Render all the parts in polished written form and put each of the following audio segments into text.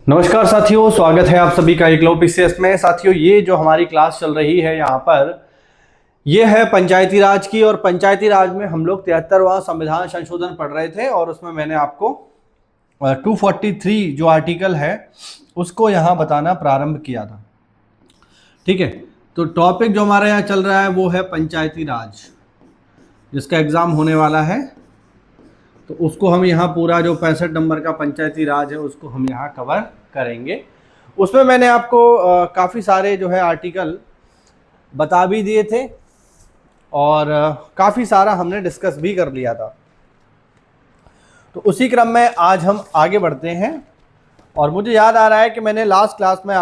नमस्कार साथियों, स्वागत है आप सभी का एकलव्य पीसीएस में। साथियों, ये जो हमारी क्लास चल रही है यहाँ पर, ये है पंचायती राज की। और पंचायती राज में हम लोग 73वां संविधान संशोधन पढ़ रहे थे और उसमें मैंने आपको 243 जो आर्टिकल है उसको यहाँ बताना प्रारंभ किया था। ठीक है, तो टॉपिक जो हमारे यहाँ चल रहा है वो है पंचायती राज, जिसका एग्जाम होने वाला है। तो उसको हम यहाँ पूरा जो 65 नंबर का पंचायती राज है उसको हम यहाँ कवर करेंगे। उसमें मैंने आपको काफ़ी सारे जो है आर्टिकल बता भी दिए थे और काफ़ी सारा हमने डिस्कस भी कर लिया था। तो उसी क्रम में आज हम आगे बढ़ते हैं। और मुझे याद आ रहा है कि मैंने लास्ट क्लास में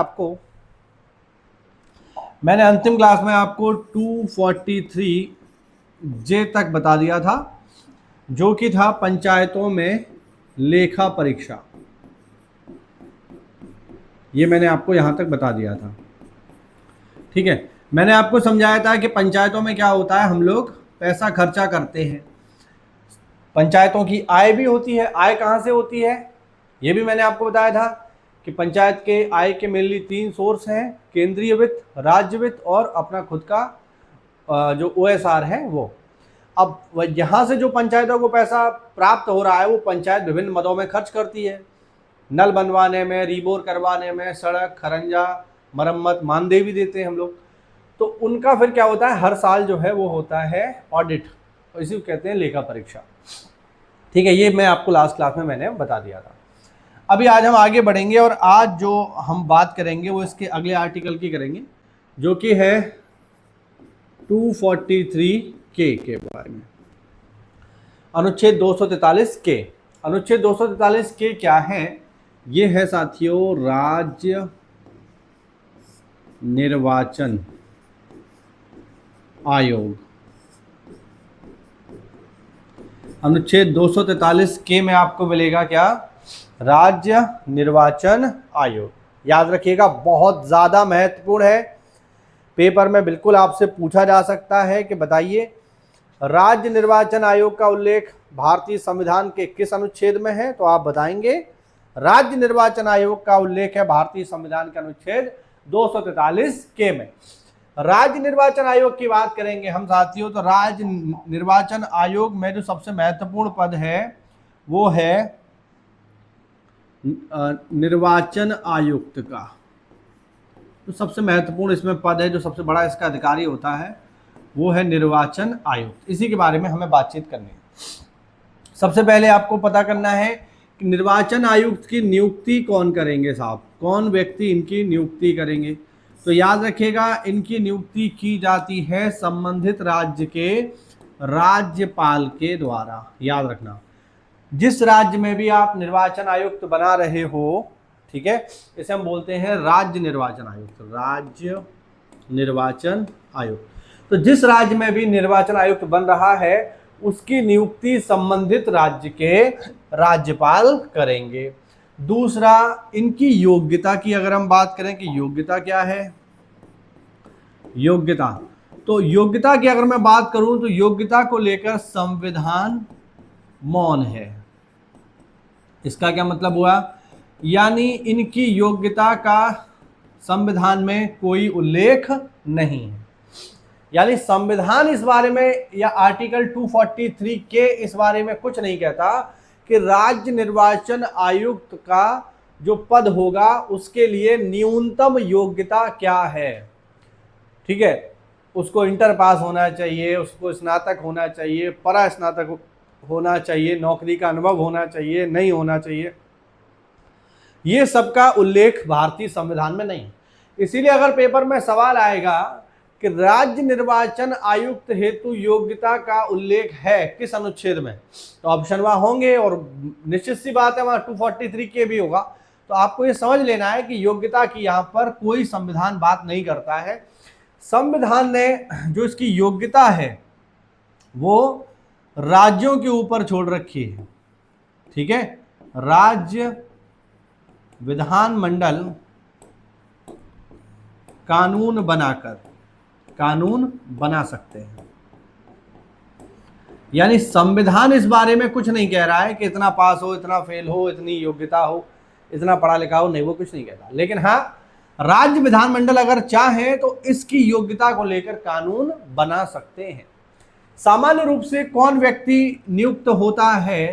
अंतिम क्लास में आपको 243 जे तक बता दिया था, जो कि था पंचायतों में लेखा परीक्षा। ये मैंने आपको यहां तक बता दिया था। ठीक है, मैंने आपको समझाया था कि पंचायतों में क्या होता है, हम लोग पैसा खर्चा करते हैं। पंचायतों की आय भी होती है। आय कहाँ से होती है ये भी मैंने आपको बताया था कि पंचायत के आय के मेनली 3 सोर्स हैं: केंद्रीय वित्त, राज्य वित्त और अपना खुद का जो OSR है वो। अब यहाँ से जो पंचायतों को पैसा प्राप्त हो रहा है वो पंचायत विभिन्न मदों में खर्च करती है। नल बनवाने में, रीबोर करवाने में, सड़क, खरंजा, मरम्मत, मानदेय भी देते हैं हम लोग। तो उनका फिर क्या होता है, हर साल जो है वो होता है ऑडिट, और इसी को कहते हैं लेखा परीक्षा। ठीक है, ये मैं आपको लास्ट क्लास में मैंने बता दिया था। अभी आज हम आगे बढ़ेंगे और आज जो हम बात करेंगे वो इसके अगले आर्टिकल की करेंगे, जो कि है 243 के बारे में। अनुच्छेद 243 के। अनुच्छेद 243 के क्या है? ये है साथियों राज्य निर्वाचन आयोग। अनुच्छेद 243 के में आपको मिलेगा क्या? राज्य निर्वाचन आयोग। याद रखिएगा, बहुत ज़्यादा महत्वपूर्ण है। पेपर में बिल्कुल आपसे पूछा जा सकता है कि बताइए राज्य निर्वाचन आयोग का उल्लेख भारतीय संविधान के किस अनुच्छेद में है, तो आप बताएंगे राज्य निर्वाचन आयोग का उल्लेख है भारतीय संविधान के अनुच्छेद 243 के में। राज्य निर्वाचन आयोग की बात करेंगे हम साथियों, तो राज्य निर्वाचन आयोग में जो सबसे महत्वपूर्ण पद है वो है निर्वाचन आयुक्त का। तो सबसे महत्वपूर्ण इसमें पद है, जो सबसे बड़ा इसका अधिकारी होता है वो है निर्वाचन आयुक्त। इसी के बारे में हमें बातचीत करनी है। सबसे पहले आपको पता करना है कि निर्वाचन आयुक्त की नियुक्ति कौन करेंगे साहब, कौन व्यक्ति इनकी नियुक्ति करेंगे। तो याद रखिएगा, इनकी नियुक्ति की जाती है संबंधित राज्य के राज्यपाल के द्वारा। याद रखना, जिस राज्य में भी आप निर्वाचन आयुक्त बना रहे हो, ठीक है, इसे हम बोलते हैं राज्य निर्वाचन आयुक्त। राज्य निर्वाचन आयुक्त। तो जिस राज्य में भी निर्वाचन आयुक्त बन रहा है उसकी नियुक्ति संबंधित राज्य के राज्यपाल करेंगे। दूसरा, इनकी योग्यता की अगर हम बात करें कि योग्यता क्या है, योग्यता, तो योग्यता की अगर मैं बात करूं तो योग्यता को लेकर संविधान मौन है। इसका क्या मतलब हुआ? यानी इनकी योग्यता का संविधान में कोई उल्लेख नहीं है। यानी संविधान इस बारे में या आर्टिकल 243 के इस बारे में कुछ नहीं कहता कि राज्य निर्वाचन आयुक्त का जो पद होगा उसके लिए न्यूनतम योग्यता क्या है। ठीक है, उसको इंटर पास होना चाहिए, उसको स्नातक होना चाहिए, परा स्नातक होना चाहिए, नौकरी का अनुभव होना चाहिए, नहीं होना चाहिए, ये सबका उल्लेख भारतीय संविधान में नहीं। इसीलिए अगर पेपर में सवाल आएगा कि राज्य निर्वाचन आयुक्त हेतु योग्यता का उल्लेख है किस अनुच्छेद में, तो ऑप्शन वहां होंगे और निश्चित सी बात है वहां 243 के भी होगा। तो आपको ये समझ लेना है कि योग्यता की यहां पर कोई संविधान बात नहीं करता है। संविधान ने जो इसकी योग्यता है वो राज्यों के ऊपर छोड़ रखी है। ठीक है, राज्य विधानमंडल कानून बना सकते हैं। यानी संविधान इस बारे में कुछ नहीं कह रहा है कि इतना पास हो, इतना फेल हो, इतनी योग्यता हो। इतना पढ़ा लिखा हो, नहीं, वो कुछ नहीं कहता। लेकिन हाँ, राज्य विधानमंडल अगर चाहे तो इसकी योग्यता को लेकर कानून बना सकते हैं। सामान्य रूप से कौन व्यक्ति नियुक्त होता है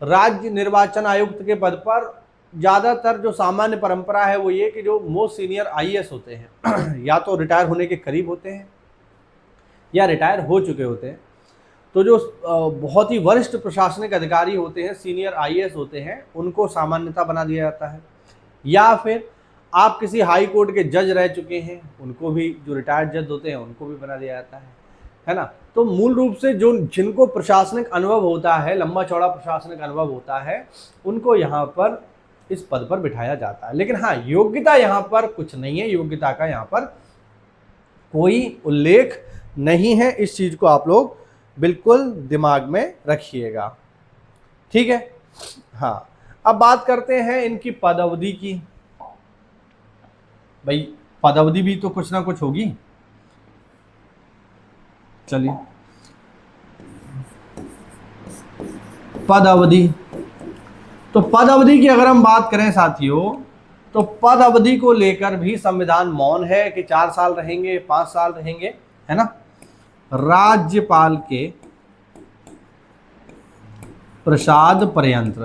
राज्य निर्वाचन आयुक्त के पद पर? ज्यादातर जो सामान्य परंपरा है वो ये कि जो मोस्ट सीनियर आईएएस होते हैं या तो रिटायर होने के करीब होते हैं या रिटायर हो चुके होते हैं, तो जो बहुत ही वरिष्ठ प्रशासनिक अधिकारी होते हैं, सीनियर आईएएस होते हैं, उनको सामान्यता बना दिया जाता है। या फिर आप किसी हाई कोर्ट के जज रह चुके हैं, उनको भी, जो रिटायर्ड जज होते हैं उनको भी बना दिया जाता है ना। तो मूल रूप से जो जिनको प्रशासनिक अनुभव होता है, लंबा चौड़ा प्रशासनिक अनुभव होता है, उनको यहाँ पर इस पद पर बिठाया जाता है। लेकिन हाँ, योग्यता यहाँ पर कुछ नहीं है, योग्यता का यहाँ पर कोई उल्लेख नहीं है। इस चीज को आप लोग बिल्कुल दिमाग में रखिएगा, ठीक है। हाँ, अब बात करते हैं इनकी पद अवधि की। भाई पद अवधि भी तो कुछ ना कुछ होगी। चलिए, पद अवधि, तो पद अवधि की अगर हम बात करें साथियों, तो पद अवधि को लेकर भी संविधान मौन है कि 4 साल रहेंगे, 5 साल रहेंगे, है ना। राज्यपाल के प्रसाद पर्यंत,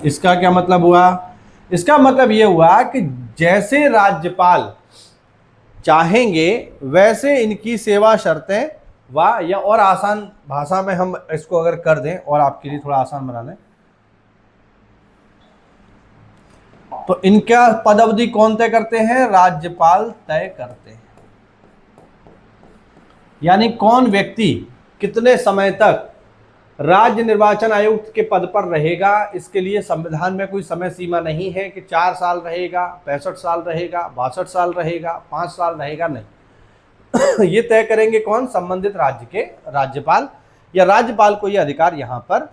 इसका क्या मतलब हुआ? इसका मतलब यह हुआ कि जैसे राज्यपाल चाहेंगे वैसे इनकी सेवा शर्तें, वाह, या और आसान भाषा में हम इसको अगर कर दें और आपके लिए थोड़ा आसान बना लें, तो इनका पद अवधि कौन तय करते हैं? राज्यपाल तय करते हैं। यानी कौन व्यक्ति कितने समय तक राज्य निर्वाचन आयुक्त के पद पर रहेगा, इसके लिए संविधान में कोई समय सीमा नहीं है कि 4 साल रहेगा, 65 साल रहेगा, 62 साल रहेगा, 5 साल रहेगा, नहीं। ये तय करेंगे कौन? संबंधित राज्य के राज्यपाल, या राज्यपाल को यह अधिकार यहां पर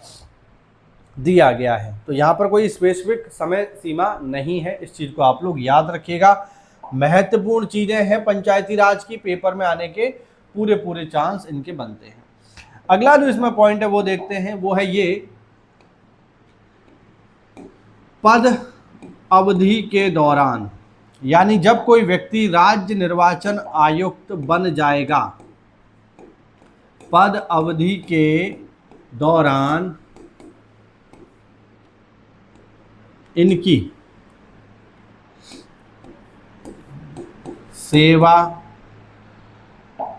दिया गया है। तो यहां पर कोई स्पेसिफिक समय सीमा नहीं है, इस चीज को आप लोग याद रखिएगा। महत्वपूर्ण चीजें हैं पंचायती राज की, पेपर में आने के पूरे चांस इनके बनते हैं। अगला जो इसमें पॉइंट है वो देखते हैं, वो है ये पद अवधि के दौरान, यानी जब कोई व्यक्ति राज्य निर्वाचन आयुक्त बन जाएगा, पद अवधि के दौरान इनकी सेवा,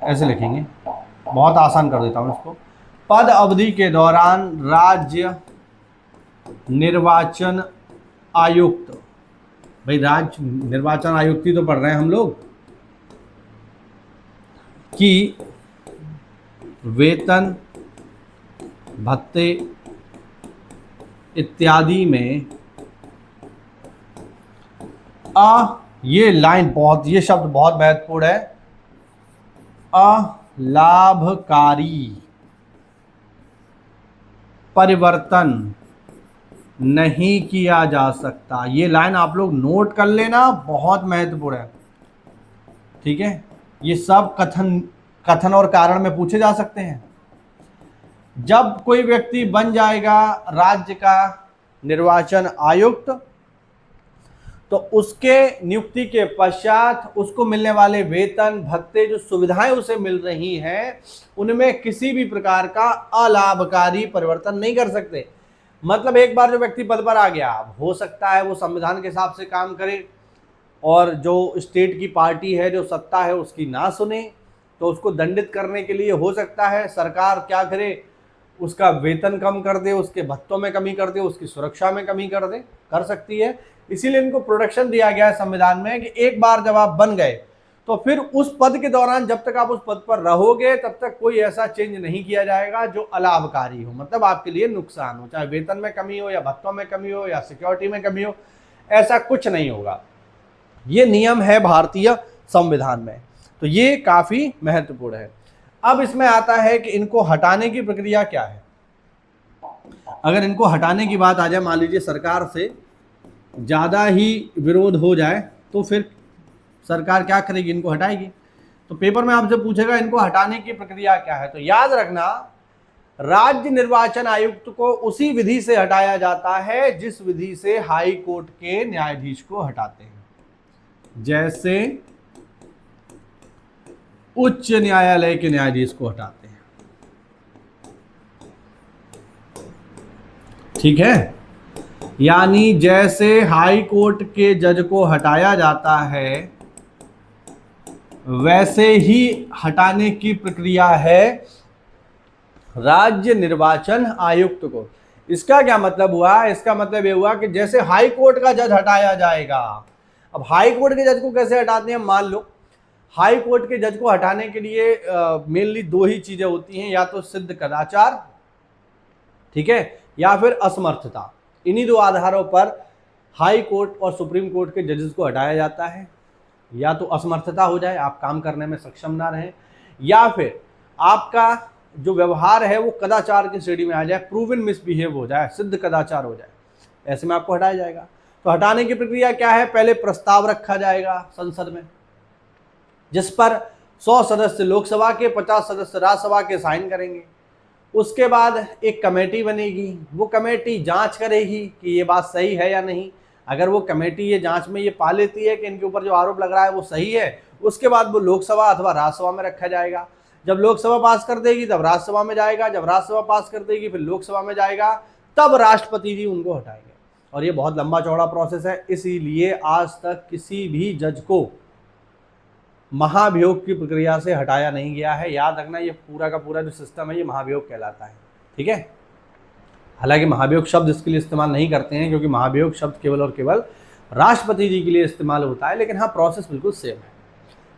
ऐसे लिखेंगे, बहुत आसान कर देता हूं इसको, पद अवधि के दौरान राज्य निर्वाचन आयुक्त, भाई राज्य निर्वाचन आयुक्त ही तो पढ़ रहे हैं हम लोग, की वेतन भत्ते इत्यादि में ये लाइन बहुत, ये शब्द बहुत महत्वपूर्ण है, अलाभकारी परिवर्तन नहीं किया जा सकता। ये लाइन आप लोग नोट कर लेना, बहुत महत्वपूर्ण है, ठीक है। ये सब कथन और कारण में पूछे जा सकते हैं। जब कोई व्यक्ति बन जाएगा राज्य का निर्वाचन आयुक्त, तो उसके नियुक्ति के पश्चात उसको मिलने वाले वेतन भत्ते, जो सुविधाएं उसे मिल रही हैं, उनमें किसी भी प्रकार का अलाभकारी परिवर्तन नहीं कर सकते। मतलब एक बार जो व्यक्ति पद पर आ गया, हो सकता है वो संविधान के हिसाब से काम करे और जो स्टेट की पार्टी है, जो सत्ता है, उसकी ना सुने, तो उसको दंडित करने के लिए हो सकता है सरकार क्या करे, उसका वेतन कम कर दे, उसके भत्तों में कमी कर दे, उसकी सुरक्षा में कमी कर दे, कर सकती है। इसीलिए इनको प्रोटेक्शन दिया गया है संविधान में कि एक बार जब आप बन गए तो फिर उस पद के दौरान, जब तक आप उस पद पर रहोगे, तब तक कोई ऐसा चेंज नहीं किया जाएगा जो अलाभकारी हो, मतलब आपके लिए नुकसान हो, चाहे वेतन में कमी हो या भत्तों में कमी हो या सिक्योरिटी में कमी हो, ऐसा कुछ नहीं होगा। ये नियम है भारतीय संविधान में, तो ये काफी महत्वपूर्ण है। अब इसमें आता है कि इनको हटाने की प्रक्रिया क्या है। अगर इनको हटाने की बात आ जाए, मान लीजिए सरकार से ज़्यादा ही विरोध हो जाए, तो फिर सरकार क्या करेगी? इनको हटाएगी। तो पेपर में आपसे पूछेगा इनको हटाने की प्रक्रिया क्या है, तो याद रखना राज्य निर्वाचन आयुक्त को उसी विधि से हटाया जाता है जिस विधि से हाई कोर्ट के न्यायाधीश को हटाते हैं, जैसे उच्च न्यायालय के न्यायाधीश को हटाते हैं। ठीक है, यानी जैसे हाई कोर्ट के जज को हटाया जाता है वैसे ही हटाने की प्रक्रिया है राज्य निर्वाचन आयुक्त को। इसका क्या मतलब हुआ? इसका मतलब ये हुआ कि जैसे हाई कोर्ट का जज हटाया जाएगा, अब हाई कोर्ट के जज को कैसे हटाते हैं? मान लो हाई कोर्ट के जज को हटाने के लिए मेनली दो ही चीजें होती हैं, या तो सिद्ध कदाचार, ठीक है, या फिर असमर्थता। इन्हीं दो आधारों पर हाई कोर्ट और सुप्रीम कोर्ट के जजेस को हटाया जाता है। या तो असमर्थता हो जाए, आप काम करने में सक्षम ना रहें, या फिर आपका जो व्यवहार है वो कदाचार की श्रेणी में आ जाए, प्रूवन मिसबिहेव हो जाए, सिद्ध कदाचार हो जाए, ऐसे में आपको हटाया जाएगा। तो हटाने की प्रक्रिया क्या है? पहले प्रस्ताव रखा जाएगा संसद में, जिस पर 100 सदस्य लोकसभा के, 50 सदस्य राज्यसभा के साइन करेंगे। उसके बाद एक कमेटी बनेगी, वो कमेटी जांच करेगी कि ये बात सही है या नहीं। अगर वो कमेटी ये जांच में ये पा लेती है कि इनके ऊपर जो आरोप लग रहा है वो सही है, उसके बाद वो लोकसभा अथवा राज्यसभा में रखा जाएगा। जब लोकसभा पास कर देगी तब राज्यसभा में जाएगा, जब राज्यसभा पास कर देगी फिर लोकसभा में जाएगा, तब राष्ट्रपति जी उनको हटाएंगे। और ये बहुत लंबा चौड़ा प्रोसेस है, इसीलिए आज तक किसी भी जज को महाभियोग की प्रक्रिया से हटाया नहीं गया है। याद रखना, ये पूरा का पूरा जो सिस्टम है ये महाभियोग कहलाता है। ठीक है, हालांकि महाभियोग शब्द इसके लिए इस्तेमाल नहीं करते हैं, क्योंकि महाभियोग शब्द केवल और केवल राष्ट्रपति जी के लिए इस्तेमाल होता है, लेकिन हाँ प्रोसेस बिल्कुल सेम है।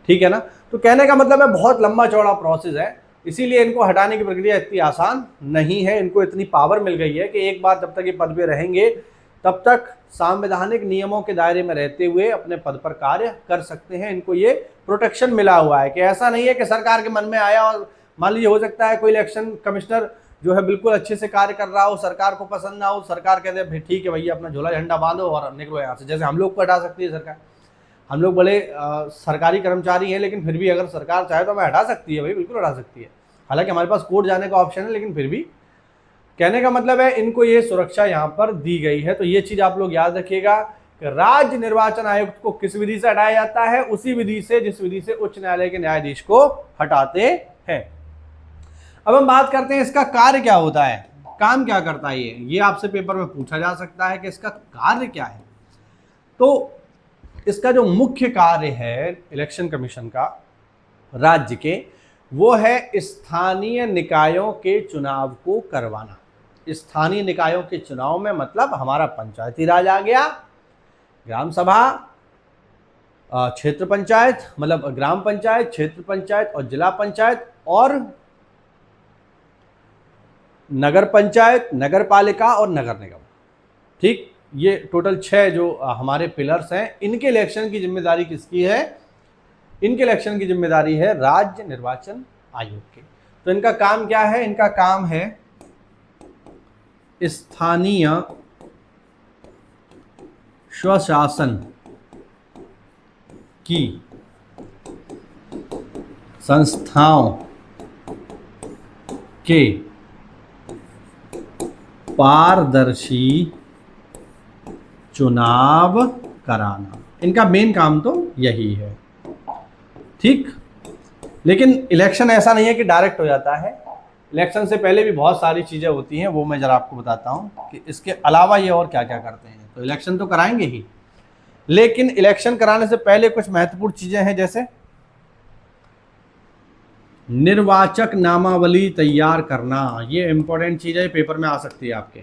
ठीक है ना? तो कहने का मतलब है बहुत लंबा चौड़ा प्रोसेस है, इसीलिए इनको हटाने की प्रक्रिया इतनी आसान नहीं है। इनको इतनी पावर मिल गई है कि एक बार जब तक ये पद पे रहेंगे तब तक संवैधानिक नियमों के दायरे में रहते हुए अपने पद पर कार्य कर सकते हैं। इनको ये प्रोटेक्शन मिला हुआ है कि ऐसा नहीं है कि सरकार के मन में आया और मान लीजिए हो सकता है कोई इलेक्शन कमिश्नर जो है बिल्कुल अच्छे से कार्य कर रहा हो, सरकार को पसंद ना हो, सरकार कहते हैं ठीक है भैया अपना झोला झंडा बांधो और निकलो यहाँ से। जैसे हम लोग को हटा सकती है सरकार, हम लोग बड़े सरकारी कर्मचारी हैं, लेकिन फिर भी अगर सरकार चाहे तो हमें हटा सकती है भाई, बिल्कुल हटा सकती है। हालांकि हमारे पास कोर्ट जाने का ऑप्शन है, लेकिन फिर भी कहने का मतलब है इनको ये सुरक्षा यहाँ पर दी गई है। तो ये चीज आप लोग याद रखिएगा कि राज्य निर्वाचन आयुक्त को किस विधि से हटाया जाता है? उसी विधि से जिस विधि से उच्च न्यायालय के न्यायाधीश को हटाते हैं। अब हम बात करते हैं इसका कार्य क्या होता है, काम क्या करता है। ये आपसे पेपर में पूछा जा सकता है कि इसका कार्य क्या है। तो इसका जो मुख्य कार्य है इलेक्शन कमीशन का राज्य के, वो है स्थानीय निकायों के चुनाव को करवाना। स्थानीय निकायों के चुनाव में मतलब हमारा पंचायती राज आ गया, ग्राम सभा, क्षेत्र पंचायत मतलब ग्राम पंचायत, क्षेत्र पंचायत और जिला पंचायत, और नगर पंचायत, नगर पालिका और नगर निगम। ठीक, ये टोटल 6 जो हमारे पिलर्स हैं, इनके इलेक्शन की जिम्मेदारी किसकी है? इनके इलेक्शन की जिम्मेदारी है राज्य निर्वाचन आयोग की। तो इनका काम क्या है? इनका काम है स्थानीय स्वशासन की संस्थाओं के पारदर्शी चुनाव कराना। इनका मेन काम तो यही है। ठीक, लेकिन इलेक्शन ऐसा नहीं है कि डायरेक्ट हो जाता है। इलेक्शन से पहले भी बहुत सारी चीज़ें होती हैं, वो मैं ज़रा आपको बताता हूँ कि इसके अलावा ये और क्या क्या करते हैं। तो इलेक्शन तो कराएंगे ही, लेकिन इलेक्शन कराने से पहले कुछ महत्वपूर्ण चीज़ें हैं, जैसे निर्वाचक नामावली तैयार करना। ये इंपॉर्टेंट चीज़ है, पेपर में आ सकती है आपके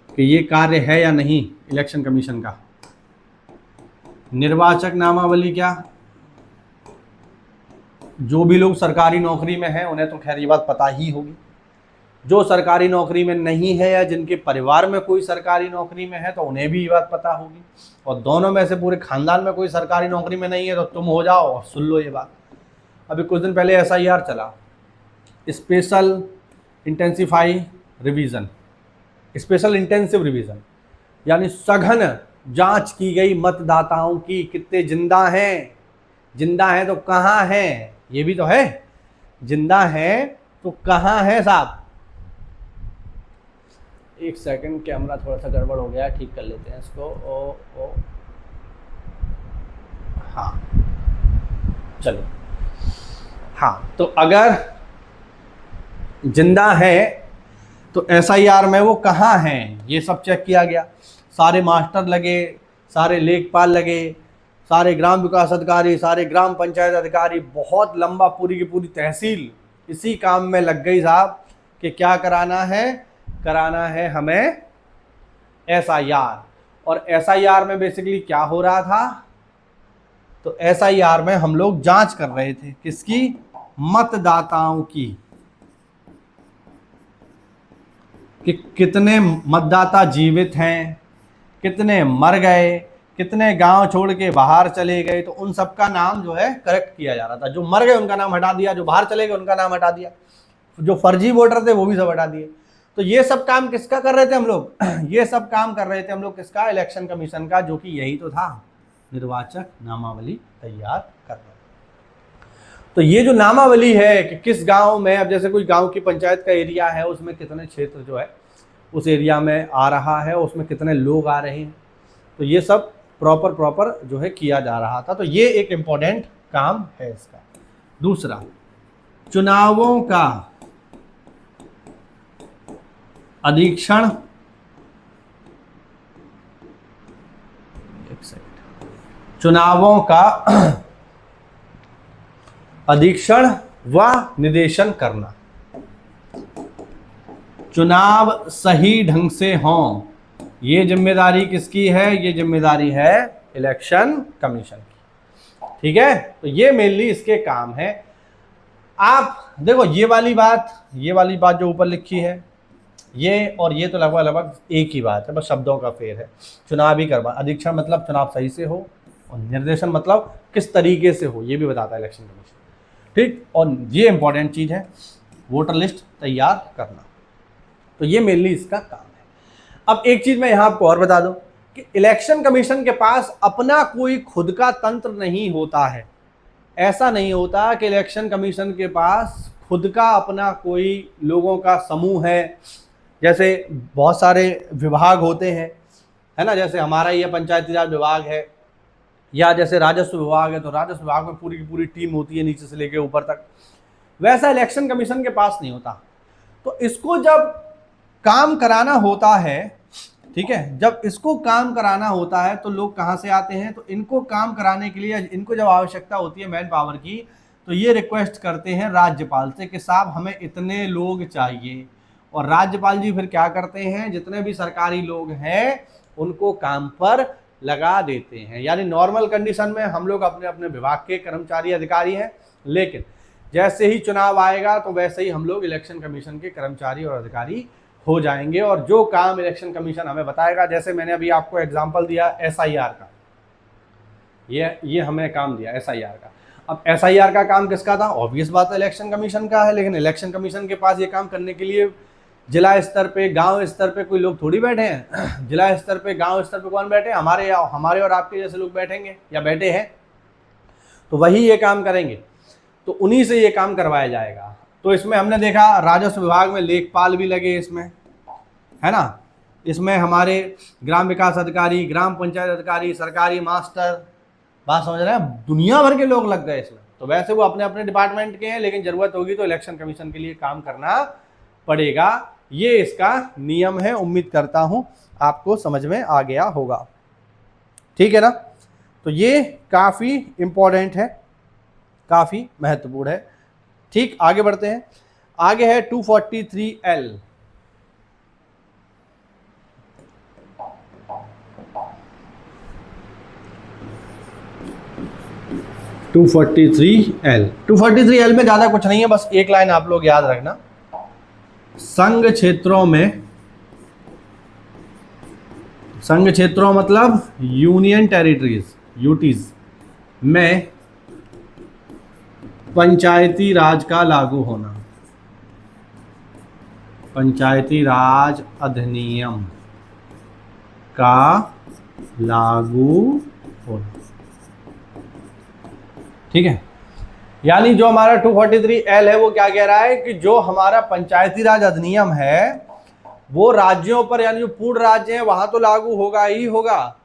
कि ये कार्य है या नहीं इलेक्शन कमीशन का। निर्वाचक नामावली क्या, जो भी लोग सरकारी नौकरी में हैं उन्हें तो खैर ये बात पता ही होगी। जो सरकारी नौकरी में नहीं है या जिनके परिवार में कोई सरकारी नौकरी में है तो उन्हें भी ये बात पता होगी। और दोनों में से पूरे खानदान में कोई सरकारी नौकरी में नहीं है तो तुम हो जाओ और सुन लो ये बात। अभी कुछ दिन पहले SIR चला, special intensify revision, special intensive revision, यानी सघन जांच की गई मतदाताओं की, कितने जिंदा हैं, जिंदा हैं तो कहाँ हैं, ये भी तो है, जिंदा हैं तो कहाँ हैं साहब। एक सेकंड, कैमरा थोड़ा सा गड़बड़ हो गया, ठीक कर लेते हैं इसको। ओ हाँ चलो, हाँ तो अगर जिंदा है तो एसआईआर में वो कहाँ हैं ये सब चेक किया गया। सारे मास्टर लगे, सारे लेखपाल लगे, सारे ग्राम विकास अधिकारी, सारे ग्राम पंचायत अधिकारी, बहुत लंबा पूरी की पूरी तहसील इसी काम में लग गई साहब कि क्या कराना है हमें एसआईआर। और एसआईआर में बेसिकली क्या हो रहा था, तो एसआईआर में हम लोग जांच कर रहे थे किसकी, मतदाताओं की, कि कितने मतदाता जीवित हैं, कितने मर गए, कितने गांव छोड़ के बाहर चले गए, तो उन सब का नाम जो है करेक्ट किया जा रहा था। जो मर गए उनका नाम हटा दिया, जो बाहर चले गए उनका नाम हटा दिया, जो फर्जी वोटर थे वो भी सब हटा दिए। तो ये सब काम किसका कर रहे थे हम लोग ये सब काम कर रहे थे हम लोग किसका, इलेक्शन कमीशन का, जो कि यही तो था, निर्वाचक नामावली तैयार करना। तो ये जो नामावली है कि किस गांव में, अब जैसे कोई गांव की पंचायत का एरिया है, उसमें कितने क्षेत्र जो है उस एरिया में आ रहा है, उसमें कितने लोग आ रहे हैं, तो ये सब प्रॉपर जो है किया जा रहा था। तो ये एक इम्पोर्टेंट काम है इसका। दूसरा, चुनावों का अधीक्षण, एक सेकंड, चुनावों का अधीक्षण व निर्देशन करना। चुनाव सही ढंग से हों, ये जिम्मेदारी किसकी है, ये जिम्मेदारी है इलेक्शन कमीशन की। ठीक है, तो ये मेनली इसके काम है। आप देखो ये वाली बात जो ऊपर लिखी है, ये और ये तो लगभग एक ही बात है, बस शब्दों का फेर है। चुनाव ही करवा, अधीक्षण मतलब चुनाव सही से हो, और निर्देशन मतलब किस तरीके से हो, ये भी बताता है इलेक्शन कमीशन। ठीक, और ये इंपॉर्टेंट चीज है, वोटर लिस्ट तैयार करना। तो ये मेनली इसका काम है। अब एक चीज मैं यहां आपको और बता दूं कि इलेक्शन कमीशन के पास अपना कोई खुद का तंत्र नहीं होता है। ऐसा नहीं होता कि इलेक्शन कमीशन के पास खुद का अपना कोई लोगों का समूह है। जैसे बहुत सारे विभाग होते हैं, है ना, जैसे हमारा ये पंचायती राज विभाग है, या जैसे राजस्व विभाग है, तो राजस्व विभाग में पूरी की पूरी टीम होती है नीचे से लेके ऊपर तक। वैसा इलेक्शन कमीशन के पास नहीं होता। तो इसको जब काम कराना होता है, ठीक है, जब इसको काम कराना होता है तो लोग कहाँ से आते हैं, तो इनको काम कराने के लिए इनको जब आवश्यकता होती है मैन पावर की, तो ये रिक्वेस्ट करते हैं राज्यपाल से कि साहब हमें इतने लोग चाहिए। और राज्यपाल जी फिर क्या करते हैं, जितने भी सरकारी लोग हैं उनको काम पर लगा देते हैं। यानी नॉर्मल कंडीशन में हम लोग अपने अपने विभाग के कर्मचारी अधिकारी हैं, लेकिन जैसे ही चुनाव आएगा तो वैसे ही हम लोग इलेक्शन कमीशन के कर्मचारी और अधिकारी हो जाएंगे। और जो काम इलेक्शन कमीशन हमें बताएगा, जैसे मैंने अभी आपको एग्जांपल दिया एसआईआर का, ये हमें काम दिया एसआईआर का। अब एसआईआर का काम किसका था, ऑब्वियस बात है इलेक्शन कमीशन का है, लेकिन इलेक्शन कमीशन के पास ये काम करने के लिए जिला स्तर पे, गांव स्तर पे कोई लोग थोड़ी बैठे हैं। जिला स्तर पे, गांव स्तर पे कौन बैठे हैं, हमारे और आपके जैसे लोग बैठेंगे या बैठे हैं, तो वही ये काम करेंगे, तो उन्हीं से ये काम करवाया जाएगा। तो इसमें हमने देखा राजस्व विभाग में लेखपाल भी लगे इसमें, है ना, इसमें हमारे ग्राम विकास अधिकारी, ग्राम पंचायत अधिकारी, सरकारी मास्टर, बात समझ रहे हैं, दुनिया भर के लोग लग गए इसमें। तो वैसे वो अपने अपने डिपार्टमेंट के हैं, लेकिन जरूरत होगी तो इलेक्शन कमीशन के लिए काम करना पड़ेगा। ये इसका नियम है। उम्मीद करता हूं आपको समझ में आ गया होगा। ठीक है ना, तो ये काफ़ी इंपॉर्टेंट है, काफ़ी महत्वपूर्ण है। ठीक, आगे बढ़ते हैं। आगे है 243L। टू 243L में ज़्यादा कुछ नहीं है, बस एक लाइन आप लोग याद रखना। संघ क्षेत्रों मतलब यूनियन टेरिटरीज, यूटीज में पंचायती राज का लागू होना, पंचायती राज अधिनियम का लागू होना। ठीक है, यानी जो हमारा 243L है वो क्या कह रहा है कि जो हमारा पंचायती राज अधिनियम है वो राज्यों पर यानी जो पूर्ण राज्य हैं वहां तो लागू होगा ही होगा,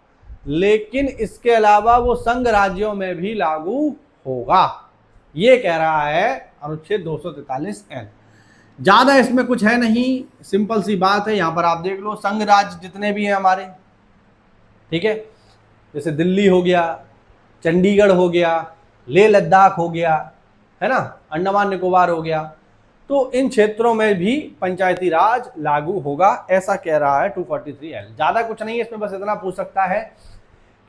लेकिन इसके अलावा वो संघ राज्यों में भी लागू होगा, ये कह रहा है अनुच्छेद 243L। ज्यादा इसमें कुछ है नहीं, सिंपल सी बात है। यहां पर आप देख लो, संघ राज्य जितने भी हैं हमारे, ठीक है, जैसे दिल्ली हो गया, चंडीगढ़ हो गया, लेह लद्दाख हो गया, है ना, अंडमान निकोबार हो गया, तो इन क्षेत्रों में भी पंचायती राज लागू होगा, ऐसा कह रहा है 243L। ज्यादा कुछ नहीं है इसमें, बस इतना पूछ सकता है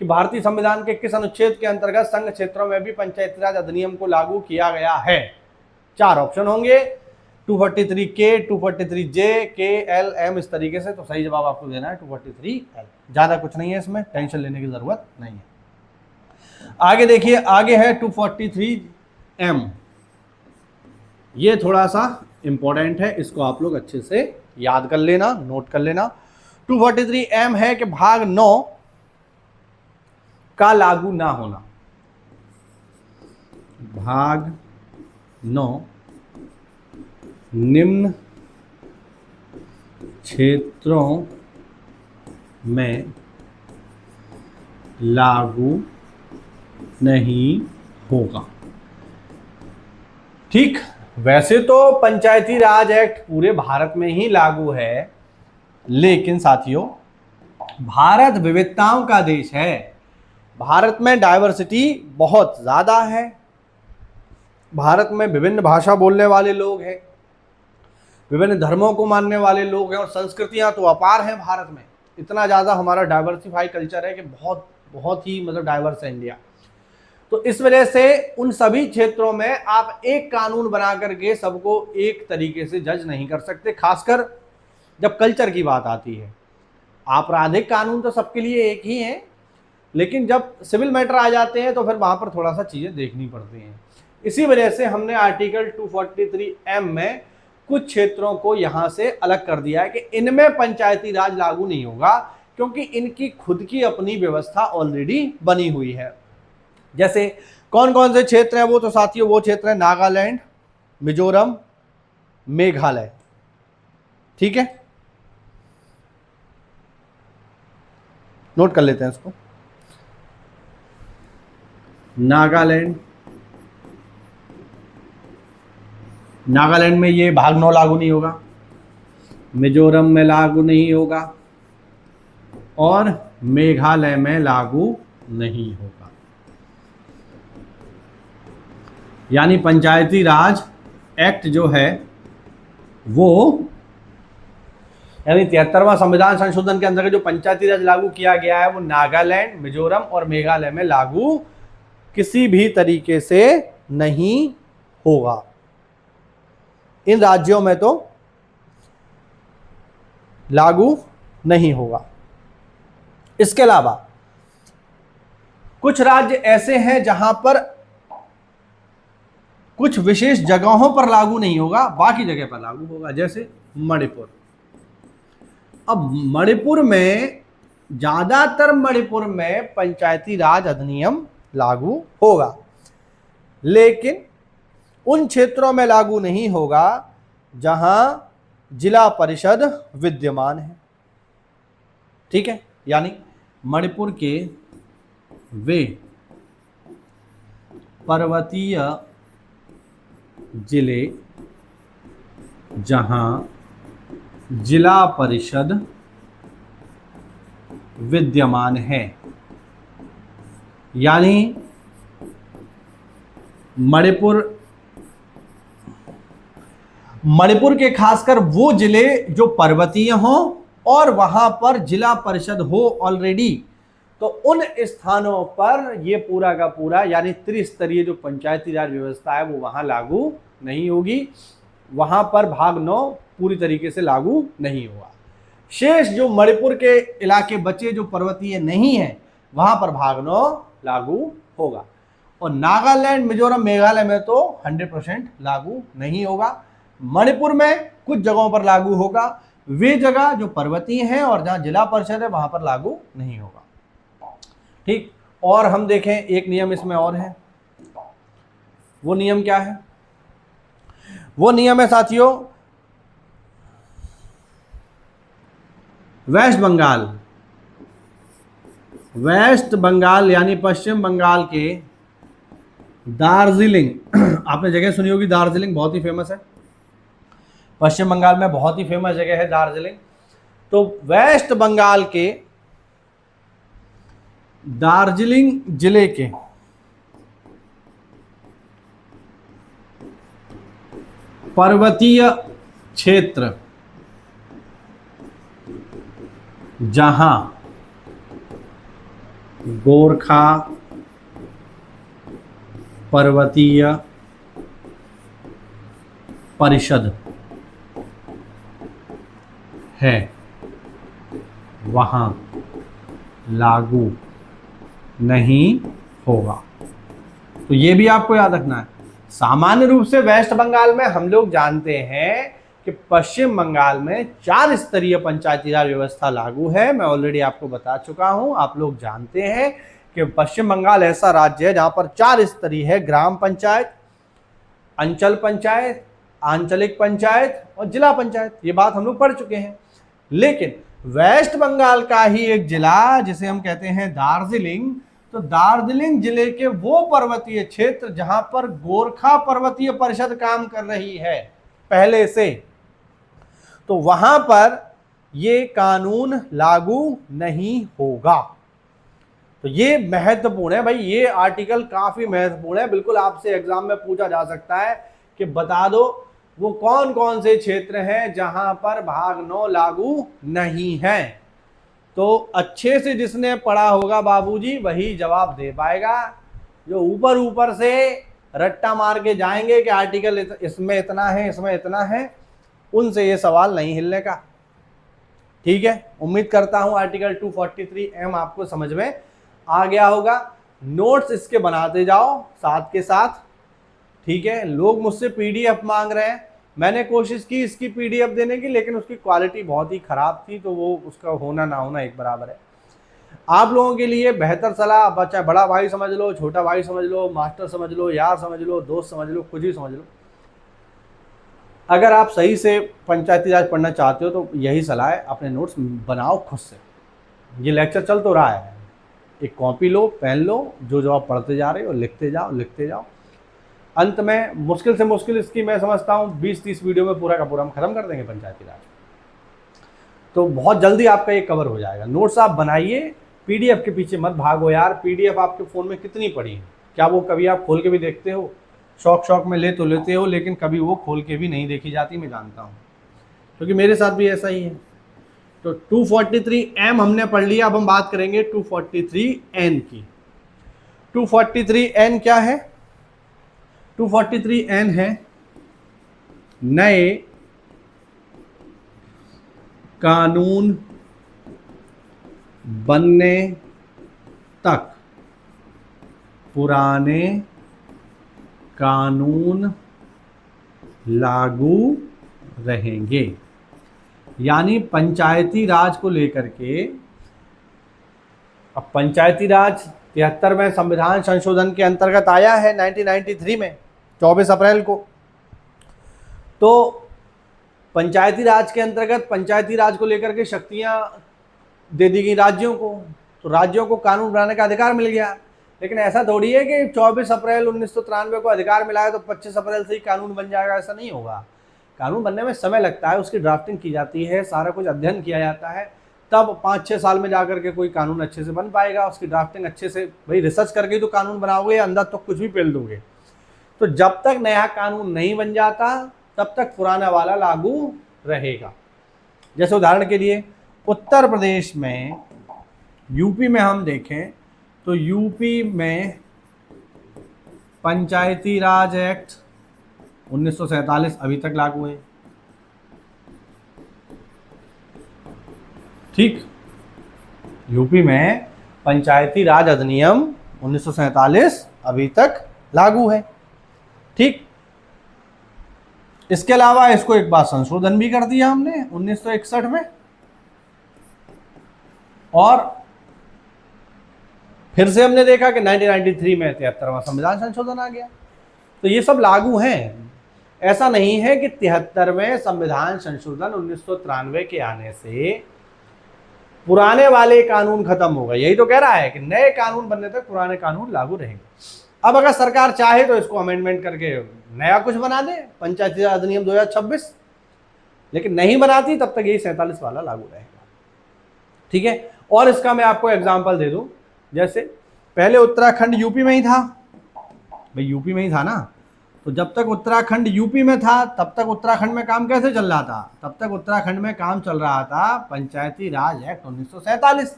कि भारतीय संविधान के किस अनुच्छेद के अंतर्गत संघ क्षेत्रों में भी पंचायती राज अधिनियम को लागू किया गया है। 4 ऑप्शन होंगे, 243K, 243J, K, L, M, इस तरीके से। तो सही जवाब आपको देना है 243L। ज्यादा कुछ नहीं है इसमें, टेंशन लेने की जरूरत नहीं है। आगे देखिए, आगे है 243M। ये थोड़ा सा इंपॉर्टेंट है, इसको आप लोग अच्छे से याद कर लेना, नोट कर लेना। 243M है कि भाग 9 का लागू ना होना। भाग 9 निम्न क्षेत्रों में लागू नहीं होगा। ठीक, वैसे तो पंचायती राज एक्ट पूरे भारत में ही लागू है, लेकिन साथियों भारत विविधताओं का देश है, भारत में डाइवर्सिटी बहुत ज्यादा है, भारत में विभिन्न भाषा बोलने वाले लोग हैं, विभिन्न धर्मों को मानने वाले लोग हैं, और संस्कृतियां तो अपार हैं भारत में। इतना ज़्यादा हमारा डाइवर्सिफाई कल्चर है कि बहुत बहुत ही मतलब डाइवर्स है इंडिया। तो इस वजह से उन सभी क्षेत्रों में आप एक कानून बना करके सबको एक तरीके से जज नहीं कर सकते, खासकर जब कल्चर की बात आती है। आपराधिक कानून तो सबके लिए एक ही है, लेकिन जब सिविल मैटर आ जाते हैं तो फिर वहां पर थोड़ा सा चीजें देखनी पड़ती हैं। इसी वजह से हमने आर्टिकल 243M में कुछ क्षेत्रों को यहां से अलग कर दिया है कि इनमें पंचायती राज लागू नहीं होगा, क्योंकि इनकी खुद की अपनी व्यवस्था ऑलरेडी बनी हुई है। जैसे कौन कौन से क्षेत्र हैं वो, तो साथियों वो क्षेत्र है नागालैंड, मिजोरम, मेघालय। ठीक है, नोट कर लेते हैं इसको। नागालैंड, नागालैंड में ये भाग 9 लागू नहीं होगा, मिजोरम में लागू नहीं होगा, और मेघालय में लागू नहीं होगा। यानी पंचायती राज एक्ट जो है वो, यानी 73वां संविधान संशोधन के अंतर्गत जो पंचायती राज लागू किया गया है वो नागालैंड, मिजोरम और मेघालय में लागू किसी भी तरीके से नहीं होगा। इन राज्यों में तो लागू नहीं होगा। इसके अलावा कुछ राज्य ऐसे हैं जहां पर कुछ विशेष जगहों पर लागू नहीं होगा, बाकी जगह पर लागू होगा, जैसे मणिपुर। अब मणिपुर में, ज्यादातर मणिपुर में पंचायती राज अधिनियम लागू होगा, लेकिन उन क्षेत्रों में लागू नहीं होगा जहां जिला परिषद विद्यमान है। ठीक है, यानी मणिपुर के वे पर्वतीय जिले जहां जिला परिषद विद्यमान है, यानी मणिपुर के खासकर वो जिले जो पर्वतीय हों और वहां पर जिला परिषद हो ऑलरेडी, तो उन स्थानों पर ये पूरा का पूरा यानी त्रिस्तरीय जो पंचायती राज व्यवस्था है वो वहां लागू नहीं होगी, वहां पर भाग 9 पूरी तरीके से लागू नहीं होगा। शेष जो मणिपुर के इलाके बचे जो पर्वतीय नहीं है, वहां पर भाग 9 लागू होगा, और नागालैंड, मिजोरम, मेघालय में तो 100% लागू नहीं होगा। मणिपुर में कुछ जगहों पर लागू होगा, वे जगह जो पर्वतीय हैं और जहां जिला परिषद है वहां पर लागू नहीं होगा। ठीक, और हम देखें एक नियम इसमें और है, वो नियम क्या है? वो नियम है साथियों वेस्ट बंगाल, वेस्ट बंगाल यानी पश्चिम बंगाल के दार्जिलिंग आपने जगह सुनी होगी, दार्जिलिंग बहुत ही फेमस है, पश्चिम बंगाल में बहुत ही फेमस जगह है दार्जिलिंग। तो वेस्ट बंगाल के दार्जिलिंग जिले के पर्वतीय क्षेत्र जहां गोरखा पर्वतीय परिषद है, वहां लागू नहीं होगा। तो ये भी आपको याद रखना है। सामान्य रूप से वेस्ट बंगाल में हम लोग जानते हैं कि पश्चिम बंगाल में 4 स्तरीय पंचायती राज व्यवस्था लागू है। मैं ऑलरेडी आपको बता चुका हूं, आप लोग जानते हैं कि पश्चिम बंगाल ऐसा राज्य है जहां पर 4 स्तरीय है, ग्राम पंचायत, अंचल पंचायत, आंचलिक पंचायत और जिला पंचायत। ये बात हम लोग पढ़ चुके हैं। लेकिन वेस्ट बंगाल का ही एक जिला जिसे हम कहते हैं दार्जिलिंग, तो दार्जिलिंग जिले के वो पर्वतीय क्षेत्र जहां पर गोरखा पर्वतीय परिषद काम कर रही है पहले से, तो वहां पर ये कानून लागू नहीं होगा। तो ये महत्वपूर्ण है भाई, ये आर्टिकल काफी महत्वपूर्ण है। बिल्कुल आपसे एग्जाम में पूछा जा सकता है कि बता दो वो कौन कौन से क्षेत्र हैं जहां पर भाग 9 लागू नहीं है। तो अच्छे से जिसने पढ़ा होगा बाबूजी वही जवाब दे पाएगा। जो ऊपर ऊपर से रट्टा मार के जाएंगे कि आर्टिकल इसमें इतना है, इसमें इतना है, उनसे ये सवाल नहीं हिलने का। ठीक है, उम्मीद करता हूं आर्टिकल 243M आपको समझ में आ गया होगा। नोट्स इसके बनाते जाओ साथ के साथ। ठीक है, लोग मुझसे पीडीएफ मांग रहे हैं, मैंने कोशिश की इसकी पीडीएफ देने की, लेकिन उसकी क्वालिटी बहुत ही खराब थी, तो वो उसका होना ना होना एक बराबर है। आप लोगों के लिए बेहतर सलाह, बच्चा बड़ा भाई समझ लो, छोटा भाई समझ लो, मास्टर समझ लो, यार समझ लो, दोस्त समझ लो, कुछ भी समझ लो, अगर आप सही से पंचायती राज पढ़ना चाहते हो तो यही सलाह है, अपने नोट्स बनाओ खुद से। ये लेक्चर चल तो रहा है, एक कॉपी लो, पेन लो, जो आप पढ़ते जा रहे हो लिखते जाओ लिखते जाओ। अंत में मुश्किल से मुश्किल इसकी मैं समझता हूँ 20-30 वीडियो में पूरा का पूरा हम खत्म कर देंगे पंचायती राज। तो बहुत जल्दी आपका ये कवर हो जाएगा। नोट्स आप बनाइए, पीडीएफ के पीछे मत भागो यार। पीडीएफ आपके फ़ोन में कितनी पड़ी है, क्या वो कभी आप खोल के भी देखते हो? शौक में ले तो लेते हो, लेकिन कभी वो खोल के भी नहीं देखी जाती, मैं जानता हूँ, क्योंकि मेरे साथ भी ऐसा ही है। तो 243M हमने पढ़ लिया, अब हम बात करेंगे 243N की। 243N क्या है? 243N है नए कानून बनने तक पुराने कानून लागू रहेंगे। यानी पंचायती राज को लेकर के, अब पंचायती राज 73वें संविधान संशोधन के अंतर्गत आया है 1993 में 24 अप्रैल को। तो पंचायती राज के अंतर्गत पंचायती राज को लेकर के शक्तियां दे दी गई राज्यों को, तो राज्यों को कानून बनाने का अधिकार मिल गया। लेकिन ऐसा थोड़ी है कि 24 अप्रैल 1993 को अधिकार मिला है तो 25 अप्रैल से ही कानून बन जाएगा, ऐसा नहीं होगा। कानून बनने में समय लगता है, उसकी ड्राफ्टिंग की जाती है, सारा कुछ अध्ययन किया जाता है, तब 5-6 साल में जाकर के कोई कानून अच्छे से बन पाएगा। उसकी ड्राफ्टिंग अच्छे से, भाई रिसर्च करके तो कानून बनाओगे, अंदर तो कुछ भी पेल दोगे। तो जब तक नया कानून नहीं बन जाता तब तक पुराना वाला लागू रहेगा। जैसे उदाहरण के लिए उत्तर प्रदेश में, यूपी में हम देखें तो यूपी में पंचायती राज एक्ट 1947 अभी तक लागू है। ठीक, यूपी में पंचायती राज अधिनियम 1947 अभी तक लागू है। ठीक, इसके अलावा इसको एक बार संशोधन भी कर दिया हमने 1961 में, और फिर से हमने देखा कि 1993 में 73वां संविधान संशोधन आ गया। तो ये सब लागू हैं। ऐसा नहीं है कि 73वें संविधान संशोधन 1993 के आने से पुराने वाले कानून खत्म हो गए। यही तो कह रहा है कि नए कानून बनने तक पुराने कानून लागू रहेंगे। अब अगर सरकार चाहे तो इसको अमेंडमेंट करके नया कुछ बना दे, पंचायती राज अधिनियम 2026, लेकिन नहीं बनाती तब तक यही 47 वाला लागू रहेगा। ठीक है, और इसका मैं आपको एग्जांपल दे दूं, जैसे पहले उत्तराखंड यूपी में ही था, भाई यूपी में ही था ना, तो जब तक उत्तराखंड यूपी में था तब तक उत्तराखंड में काम कैसे चल रहा था? तब तक उत्तराखंड में काम चल रहा था पंचायती राज एक्ट 1947,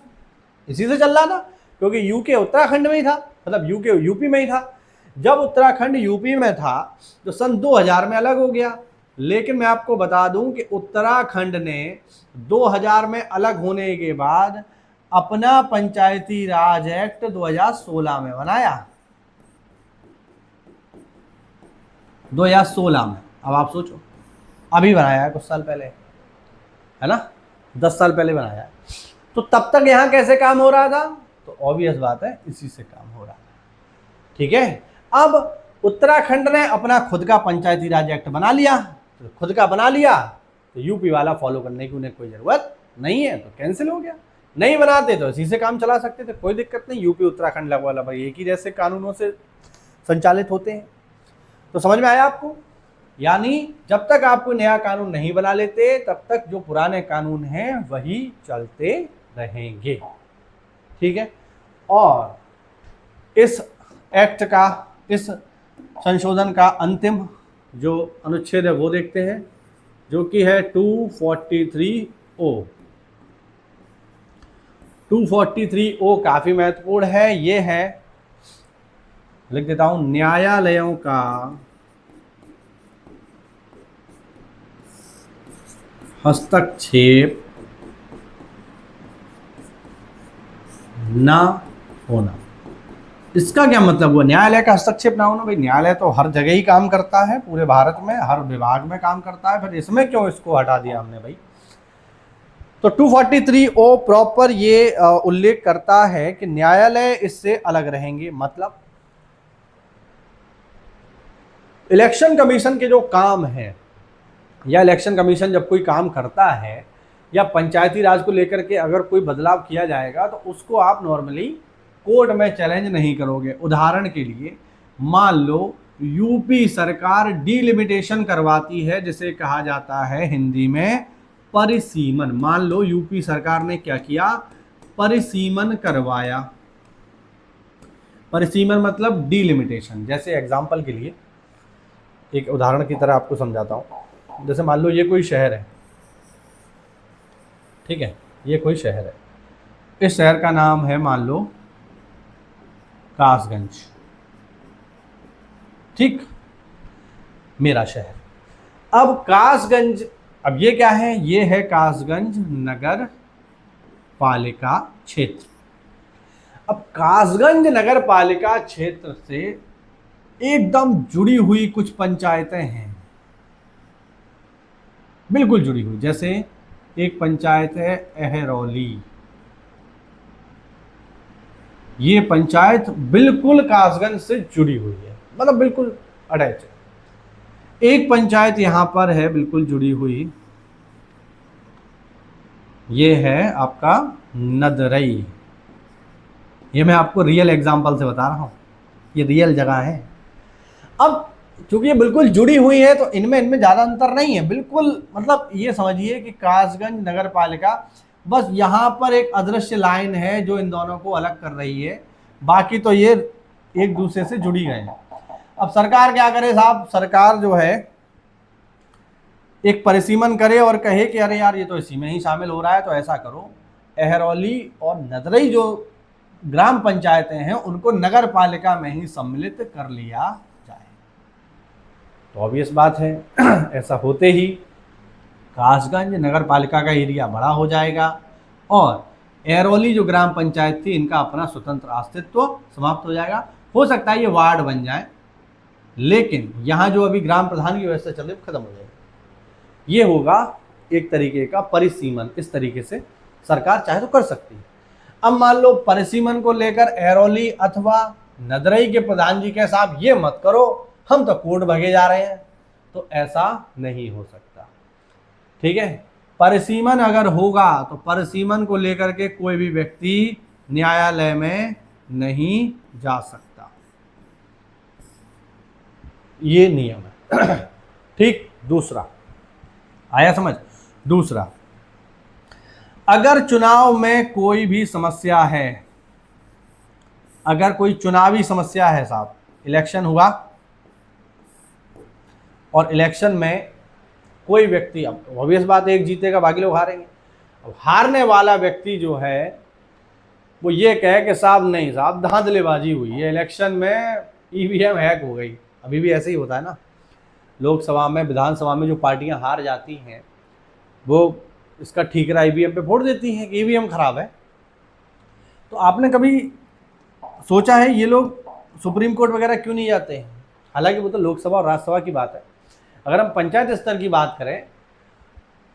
इसी से चल रहा था, क्योंकि यूके उत्तराखंड में ही था, मतलब यूके यूपी में ही था। जब उत्तराखंड यूपी में था तो सन 2000 में अलग हो गया, लेकिन मैं आपको बता दूं कि उत्तराखंड ने 2000 में अलग होने के बाद अपना पंचायती राज एक्ट 2016 में बनाया, 2016 में। अब आप सोचो, अभी बनाया है कुछ साल पहले, है ना, 10 साल पहले बनाया है। तो तब तक यहां कैसे काम हो रहा था? तो ऑब्वियस बात है, इसी से काम हो रहा था। ठीक है, अब उत्तराखंड ने अपना खुद का पंचायती राज एक्ट बना लिया, तो खुद का बना लिया तो यूपी वाला फॉलो करने की उन्हें कोई जरूरत नहीं है, तो कैंसिल हो गया। नहीं बनाते तो इसी से काम चला सकते थे, कोई दिक्कत नहीं। यूपी उत्तराखंड लगभग एक ही जैसे कानूनों से संचालित होते हैं। तो समझ में आया आपको? यानी जब तक आप कोई नया कानून नहीं बना लेते तब तक जो पुराने कानून हैं वही चलते रहेंगे। ठीक है, और इस एक्ट का, इस संशोधन का अंतिम जो अनुच्छेद है वो देखते हैं, जो कि है 243O। 243O काफी महत्वपूर्ण है। ये है, लिख देता हूं, न्यायालयों का हस्तक्षेप ना होना। इसका क्या मतलब हुआ, न्यायालय का हस्तक्षेप ना होना? भाई न्यायालय तो हर जगह ही काम करता है, पूरे भारत में हर विभाग में काम करता है, फिर इसमें क्यों इसको हटा दिया हमने भाई? तो 243O प्रॉपर ये उल्लेख करता है कि न्यायालय इससे अलग रहेंगे। मतलब इलेक्शन कमीशन के जो काम है, या इलेक्शन कमीशन जब कोई काम करता है, या पंचायती राज को लेकर के अगर कोई बदलाव किया जाएगा तो उसको आप नॉर्मली कोर्ट में चैलेंज नहीं करोगे। उदाहरण के लिए मान लो यूपी सरकार डिलिमिटेशन करवाती है, जिसे कहा जाता है हिंदी में परिसीमन। मान लो यूपी सरकार ने क्या किया, परिसीमन करवाया। परिसीमन मतलब डिलिमिटेशन। जैसे एग्जांपल के लिए एक उदाहरण की तरह आपको समझाता हूं। जैसे मान लो ये कोई शहर है, ठीक है, ये कोई शहर है, इस शहर का नाम है मान लो कासगंज, ठीक, मेरा शहर। अब कासगंज, अब ये क्या है, ये है कासगंज नगर पालिका क्षेत्र। अब कासगंज नगर पालिका क्षेत्र से एकदम जुड़ी हुई कुछ पंचायतें हैं, बिल्कुल जुड़ी हुई। जैसे एक पंचायत है अहरौली, ये पंचायत बिल्कुल कासगंज से जुड़ी हुई है, मतलब बिल्कुल अटैच है। एक पंचायत यहां पर है बिल्कुल जुड़ी हुई, ये है आपका नदरई। ये मैं आपको रियल एग्जांपल से बता रहा हूं, ये रियल जगह है। अब चूंकि ये बिल्कुल जुड़ी हुई है तो इनमें ज़्यादा अंतर नहीं है, बिल्कुल, मतलब ये समझिए कि कासगंज नगर पालिका, बस यहाँ पर एक अदृश्य लाइन है जो इन दोनों को अलग कर रही है, बाकी तो ये एक दूसरे से जुड़ी गए हैं। अब सरकार क्या करे साहब, सरकार जो है एक परिसीमन करे और कहे कि अरे यार ये तो इसी में ही शामिल हो रहा है, तो ऐसा करो अहरौली और नदरई जो ग्राम पंचायतें हैं उनको नगर पालिका में ही सम्मिलित कर लिया जाए। तो ऑब्वियस बात है ऐसा होते ही कासगंज नगर पालिका का एरिया बड़ा हो जाएगा और अहरौली जो ग्राम पंचायत थी इनका अपना स्वतंत्र अस्तित्व समाप्त हो जाएगा। हो सकता है ये वार्ड बन जाए, लेकिन यहाँ जो अभी ग्राम प्रधान की व्यवस्था चल रही है खत्म हो जाएगी। ये होगा एक तरीके का परिसीमन, इस तरीके से सरकार चाहे तो कर सकती है। अब मान लो परिसीमन को लेकर अहरौली अथवा नदरई के प्रधान जी के साहब ये मत करो, हम तो कोर्ट भगे जा रहे हैं, तो ऐसा नहीं हो सकता। ठीक है, परिसीमन अगर होगा तो परिसीमन को लेकर के कोई भी व्यक्ति न्यायालय में नहीं जा सकता, ये नियम है। ठीक, दूसरा आया समझ। दूसरा, अगर चुनाव में कोई भी समस्या है, अगर कोई चुनावी समस्या है साहब, इलेक्शन हुआ और इलेक्शन में कोई व्यक्ति, अब ऑब्वियस बात है एक जीतेगा बाकी लोग हारेंगे, अब हारने वाला व्यक्ति जो है वो ये कहे कि साहब नहीं साहब धांधलेबाजी हुई है इलेक्शन में, ईवीएम हैक हो गई। अभी भी ऐसे ही होता है ना, लोकसभा में विधानसभा में जो पार्टियां हार जाती हैं वो इसका ठीकरा ईवीएम पे फोड़ देती हैं कि ईवीएम खराब है। तो आपने कभी सोचा है ये लोग सुप्रीम कोर्ट वगैरह क्यों नहीं जाते हैं? हालांकि वो तो लोकसभा और राज्यसभा की बात है। अगर हम पंचायत स्तर की बात करें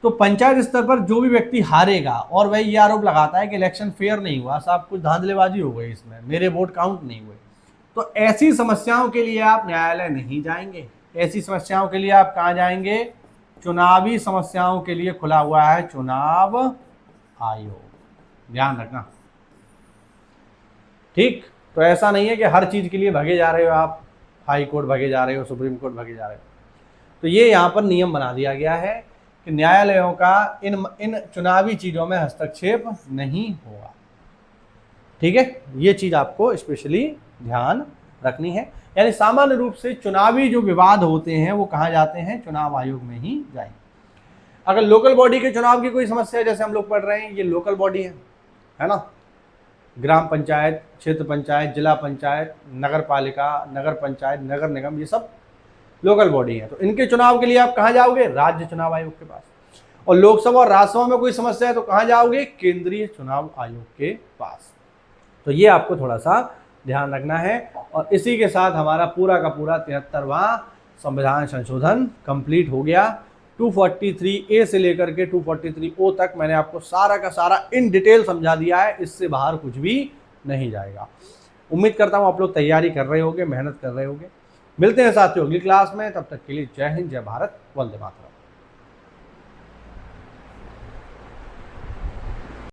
तो पंचायत स्तर पर जो भी व्यक्ति हारेगा और वह ये आरोप लगाता है कि इलेक्शन फेयर नहीं हुआ साहब, कुछ धांधलेबाजी हो गई इसमें, मेरे वोट काउंट नहीं हुए, तो ऐसी समस्याओं के लिए आप न्यायालय नहीं जाएंगे। ऐसी समस्याओं के लिए आप कहाँ जाएंगे? चुनावी समस्याओं के लिए खुला हुआ है चुनाव आयोग, ध्यान रखना। ठीक, तो ऐसा नहीं है कि हर चीज के लिए भगे जा रहे हो आप, हाई कोर्ट भगे जा रहे हो, सुप्रीम कोर्ट भगे जा रहे हो। तो ये यहाँ पर नियम बना दिया गया है कि न्यायालयों का इन चुनावी चीजों में हस्तक्षेप नहीं होगा। ठीक है, ये चीज आपको स्पेशली ध्यान रखनी है। यानी सामान्य रूप से चुनावी जो विवाद होते हैं वो कहाँ जाते हैं? चुनाव आयोग में ही जाएंगे। अगर लोकल बॉडी के चुनाव की कोई समस्या है, जैसे हम लोग पढ़ रहे हैं, ये लोकल बॉडी है ना, ग्राम पंचायत, क्षेत्र पंचायत, जिला पंचायत, नगर पालिका, नगर पंचायत, नगर निगम, ये सब लोकल बॉडी है। तो इनके चुनाव के लिए आप कहाँ जाओगे? राज्य चुनाव आयोग के पास। और लोकसभा और राज्यसभा में कोई समस्या है तो कहाँ जाओगे? केंद्रीय चुनाव आयोग के पास। तो ये आपको थोड़ा सा ध्यान रखना है। और इसी के साथ हमारा पूरा का पूरा 73वां संविधान संशोधन कंप्लीट हो गया। 243A से लेकर के 243O तक मैंने आपको सारा का सारा इन डिटेल समझा दिया है, इससे बाहर कुछ भी नहीं जाएगा। उम्मीद करता हूँ आप लोग तैयारी कर रहे होगे, मेहनत कर रहे होगे। मिलते हैं साथियों अगली क्लास में, तब तक के लिए जय हिंद, जय भारत, वंदे मातरम।